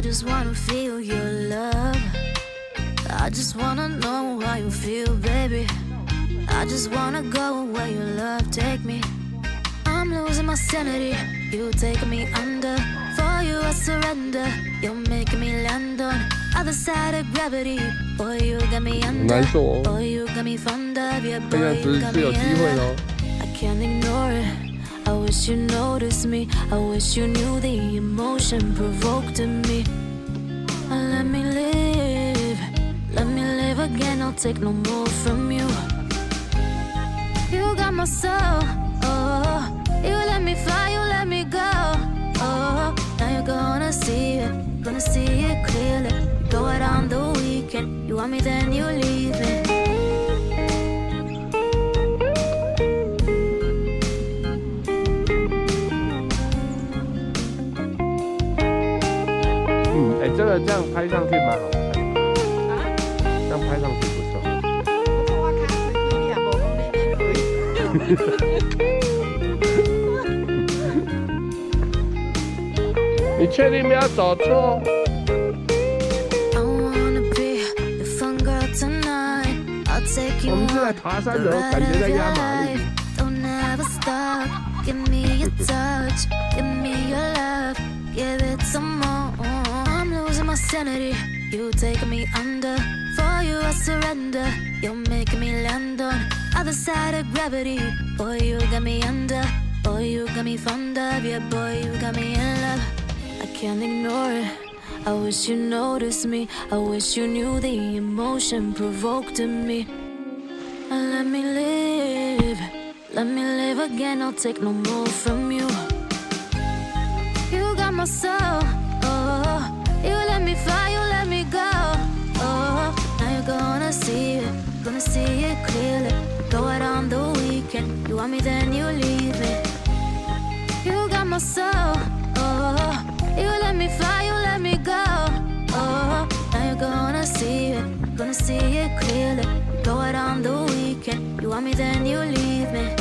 just wanna feel your love. I just wanna know how you feel, baby. I just wanna go where your love take me. I'm losing my sanity, you taking me under. For you I surrender, you're making me land on other side of gravity. Boy, you got me under. Boy, you got me fond of you. Boy, you got me in love. I can't ignore it. I wish you noticed me. I wish you knew the emotion provoked in me. Let me live again. I'll take no more from you. You got my soul. Oh, you let me fly, you let me go. Oh, now you're gonna see it clearly. Go out on the weekend. You want me, then you leave me.这个这样拍上去蛮好看的，这样拍上去不错。你确定没有走错？我们是在爬山的，感觉在压马路。Give me your touch, give me your love, give it some more. I'm losing my sanity, you taking me under. For you I surrender, you're making me land on other side of gravity. Boy, you got me under. Boy, you got me fond of you. Boy, you got me in love. I can't ignore it. I wish you noticed me. I wish you knew the emotion provoked in me. Let me live. Let me live again, I'll take no more from you. You got my soul, oh. You let me fly, you let me go, oh. Now you're gonna see it clearly. Go out on the weekend. You want me, then you leave me. You got my soul, oh. You let me fly, you let me go, oh. Now you're gonna see it clearly. Go out on the weekend. You want me, then you leave me.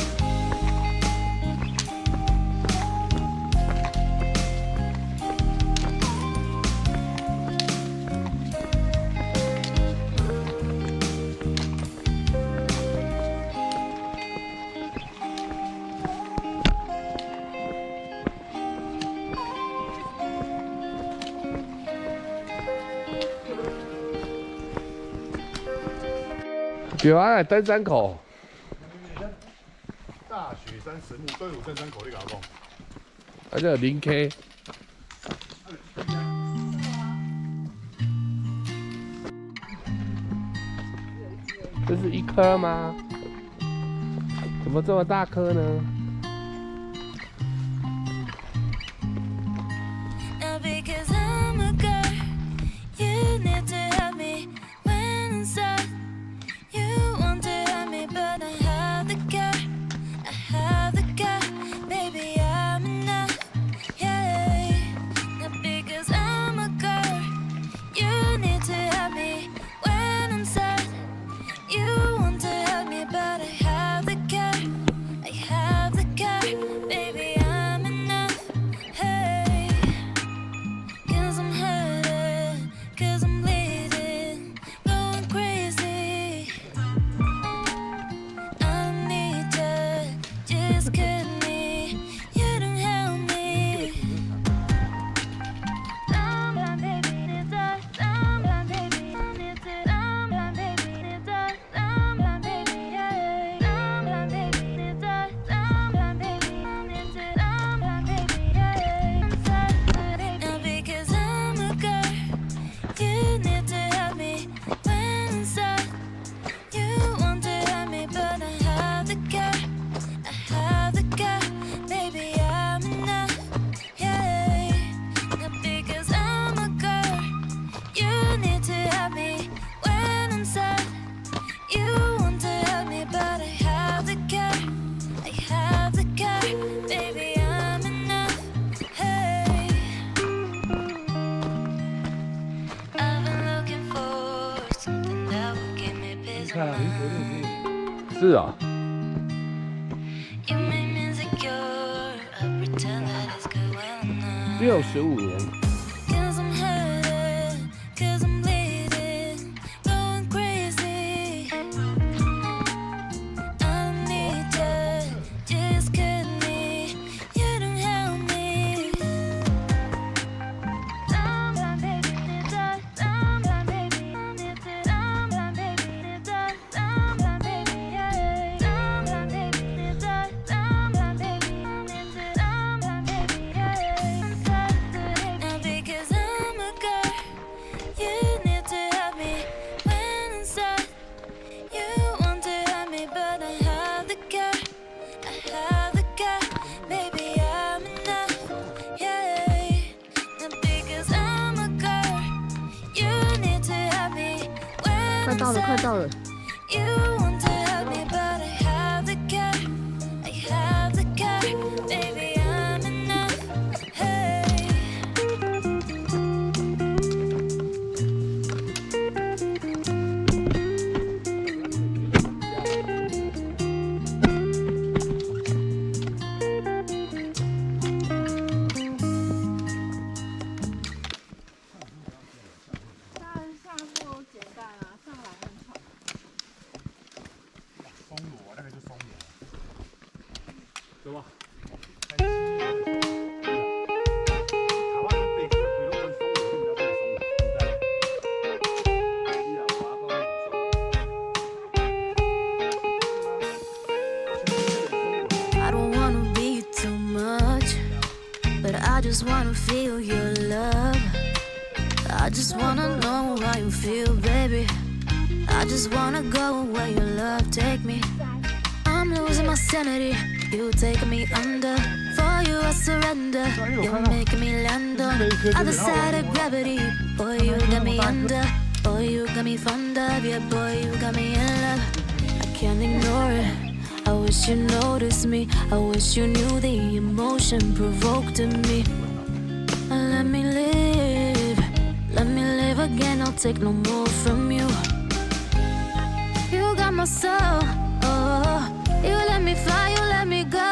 有啊，登山口。大雪山神木都有登山口，你搞讲。啊，这0K。这是一颗吗？怎么这么大颗呢？ 是啊。65年。'cause I'm bleeding, going crazy. I don't need you, just cut me. You don't help me. Someone baby need that. Someone baby need that. Someone baby need that. Someone baby, yeah. Someone baby need that. Someone baby need that. Someone baby, yeah. Now because I'm a girl, you need to help me when inside. You want to help me, but I have the care. I have the care. Baby, I'm enough, yeah. Now because I'm a girl, you need to help me when 快到了，快 inside. 到了。 You want to help me, but I have the care. I have the care. Baby, I'm enough, hey. 松螺那个就松螺，对吧？台湾北部有种松螺，你要这个松螺，现在。是啊，我阿公那种松螺。 I don't wanna be too much, but I just wanna feel your love. I just wanna know how you feel, baby. I just wanna go where your love take me. I'm losing my sanity, you taking me under. For you I surrender, you're making me land on other side of gravity. Boy, you got me under. Boy, you got me fond of. Yeah, boy, you got me in love. I can't ignore it. I wish you noticed me. I wish you knew the emotion provoked in me. Let me live. Let me live again. I'll take no more from you. You got my soul. Oh, you let me fly. You let me go.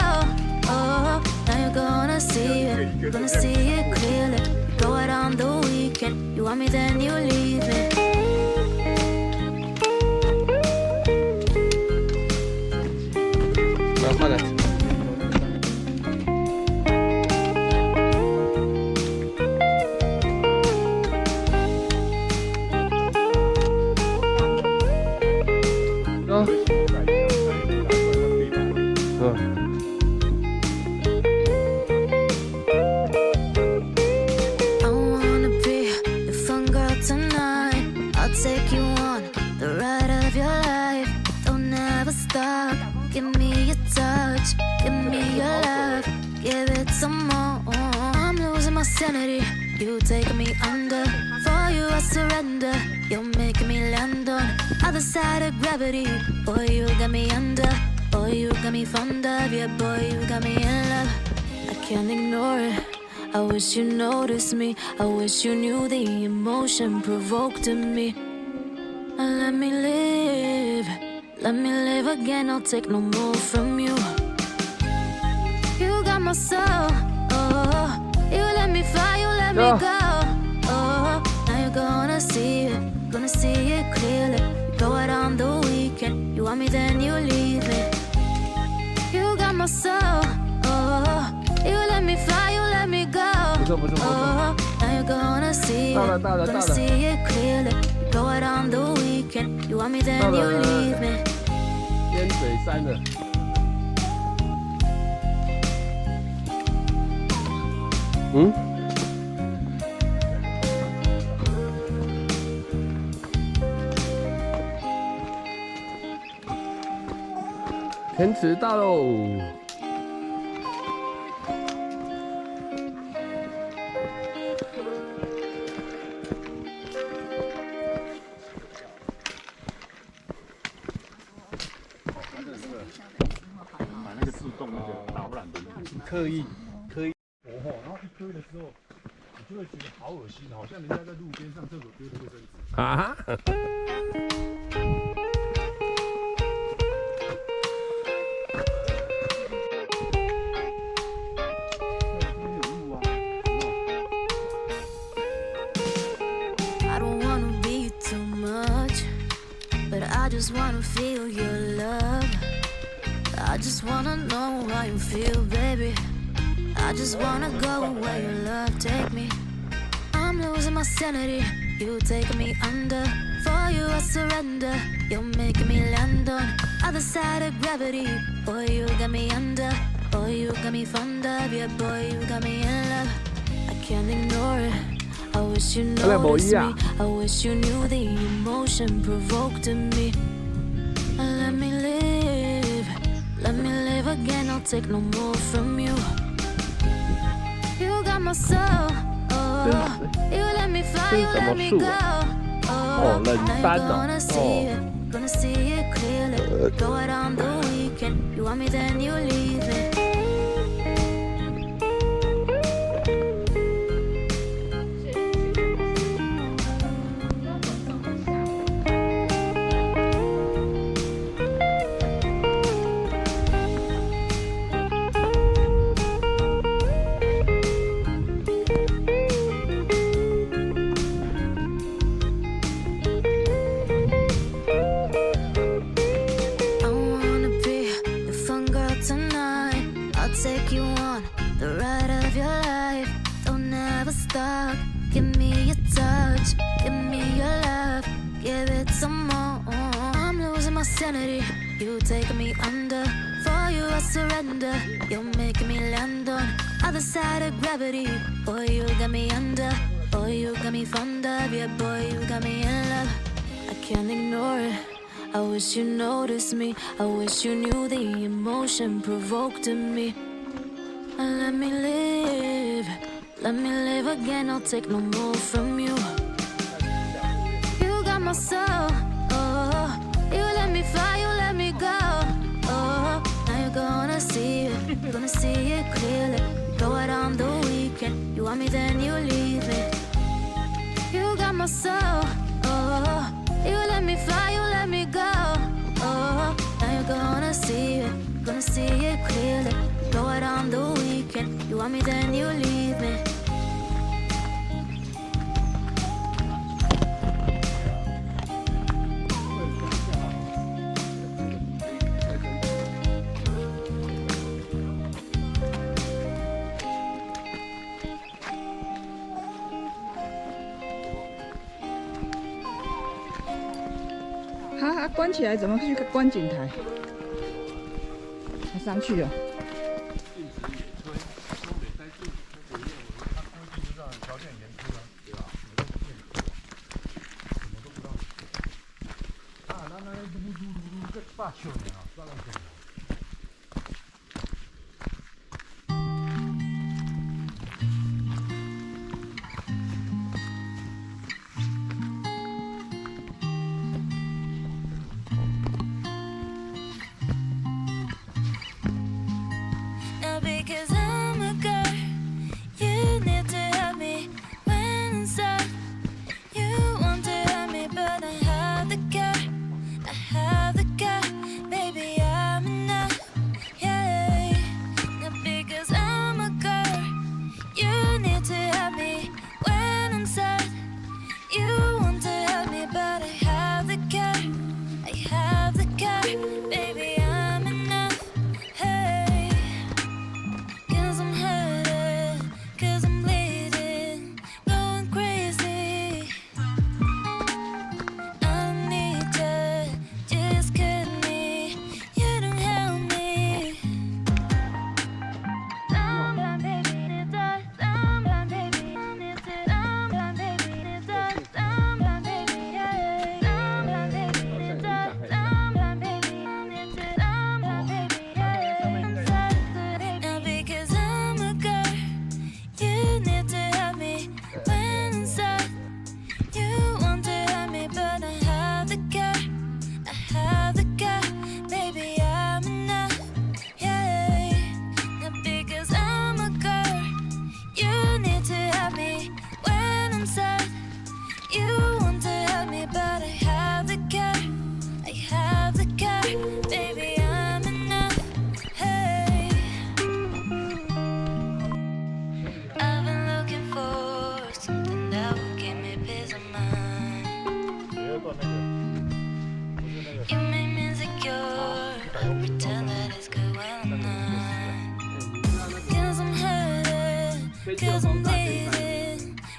Oh, now you're gonna see it. Gonna see it clearly. Go out on the weekend. You want me, then you leave me. 慢慢来。走。I wanna be your fun girl tonight. I'll take you on the ride of your life. Don't ever stop. Give me your touch. Give me your love. Give it some more. I'm losing my sanity. You taking me under. For you I surrender. You're making me land on other side of gravity. Boy, you got me under. Boy, you got me fond of. Yeah, boy, you got me in love. I can't ignore it. I wish you noticed me. I wish you knew the emotion provoked in me. Let me live. Let me live again. I'll take no more from you. You got my soul. Oh, you let me fly. You let me go. Oh, now you're gonna see it. Gonna see it clearly. Go out on the weekend. You want me, then you leave me. You got my soul. Oh, you let me fly. You let me go. Oh, now you're gonna see it. Gonna see it clearly. Go out on the weekend. You want me, then you leave me. 烟水山的。嗯？天池到喽！买那个自动那个导览的，刻意。然后一堆的时候，你就会觉得好恶心，好像人家在路边上厕所丢的卫生纸。啊！I don't just wanna feel your love. I just wanna know how you feel, baby. I just wanna go where your love take me. I'm losing my sanity, you taking me under. For you I surrender, you're making me land on other side of gravity. Boy, you got me under. Boy, you got me fond of. Yeah, boy, you got me in love. I can't ignore it. I wish you noticed me. I wish you knew the emotion provoked in me. Let me live again. I'll take no more from you. You got my soul. You let me fly, you let me go. Now you're gonna see it, gonna see it clearly. Go out on the weekend. You want me, then you leave it. Take you on the ride of your life. Don't ever stop. Give me your touch, give me your love, give it some more. I'm losing my sanity, you taking me under. For you I surrender, you're making me land on other side of gravity. Boy, you got me under. Boy, you got me fond of. Yeah, boy, you got me in love. I can't ignore it. I wish you noticed me. I wish you knew the emotion provoked in me. Let me live again. I'll take no more from you. You got my soul. You let me fly, you let me go. Now you're gonna see it clearly. Go out on the weekend. You want me, then you leave it. You got my soul. You let me fly, you let me go. Now you're gonna see it clearly. Go out on the weekend. You want me, then you leave me.它关起来怎么去观景台？它上去了。罢休呢啊，算了。Now because I'm a girl, you need to help me when inside. You want to help me, but I have the guy. Baby, I 先就从大雪山，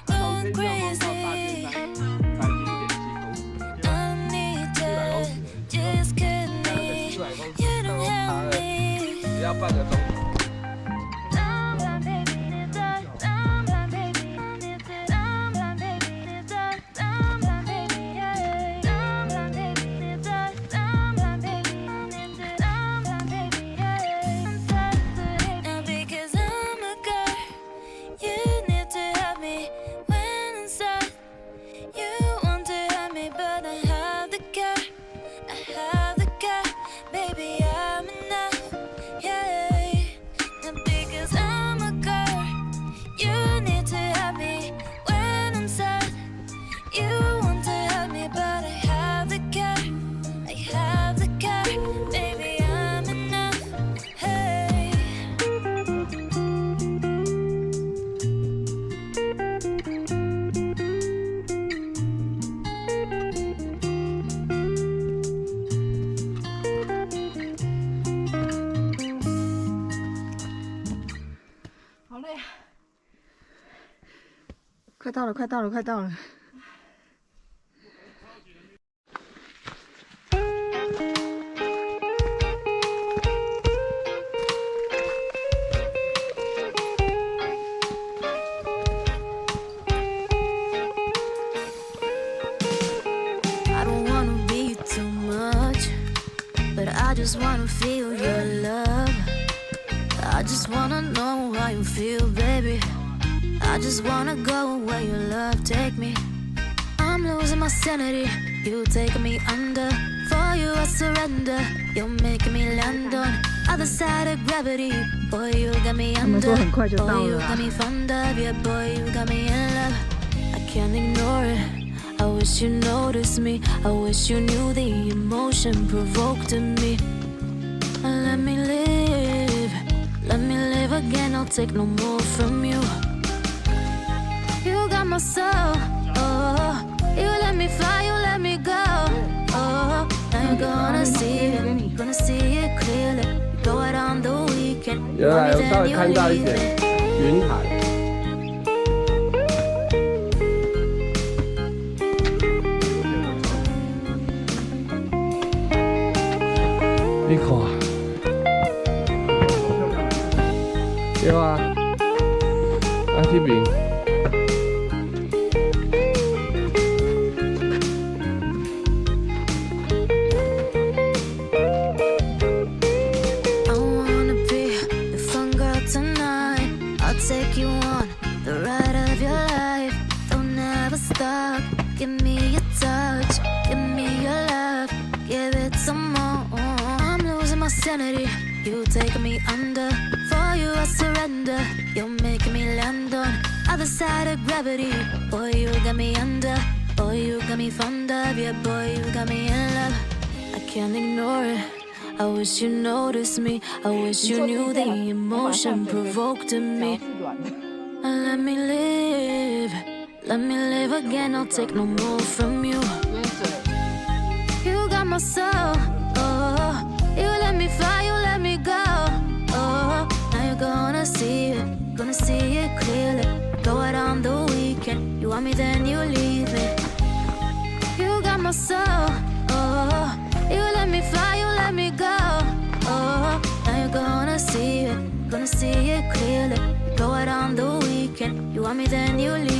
从天佑峰到大雪山，才0.7公尺，400公尺，差了只要半个钟头。 好累啊！快到了，快到了，快到了！ I don't wanna be too much, but I just wanna feel your love. I just wanna know how you feel, baby. I just wanna go where your love take me. I'm losing my sanity, you taking me under. For you I surrender, you're making me land on other side of gravity. Boy, you got me under. Boy, you got me fond of. Yeah, boy, you got me in love. I can't ignore it. I wish you noticed me. I wish you knew the emotion provoked in me. Let me live again. I'll take no more from you. You got my soul. Oh, you let me fly, you let me go. Oh, now you're gonna see it clearly. Go out on the weekend. 原来我稍微看到一点云海。 你看，对啊，啊这边， Take you on the ride of your life. Don't ever stop. Give me your touch. Give me your love. Give it some more. I'm losing my sanity. You taking me under. For you I surrender. You're making me land on other side of gravity. Boy, you got me under. Boy, you got me fond of. Yeah, boy, you got me in love. I can't ignore it. I wish you noticed me. I wish you knew the emotion provoked in me. Let me live again. I'll take no more from you. You got my soul. Oh, you let me fly, you let me go. Oh, now you're gonna see it clearly. Go out on the weekend. You want me, then you leave me. You got my soul. Oh, you let me fly, you let me go. Oh, now you're gonna see it clearly. Go out on the weekend. You want me, then you leave.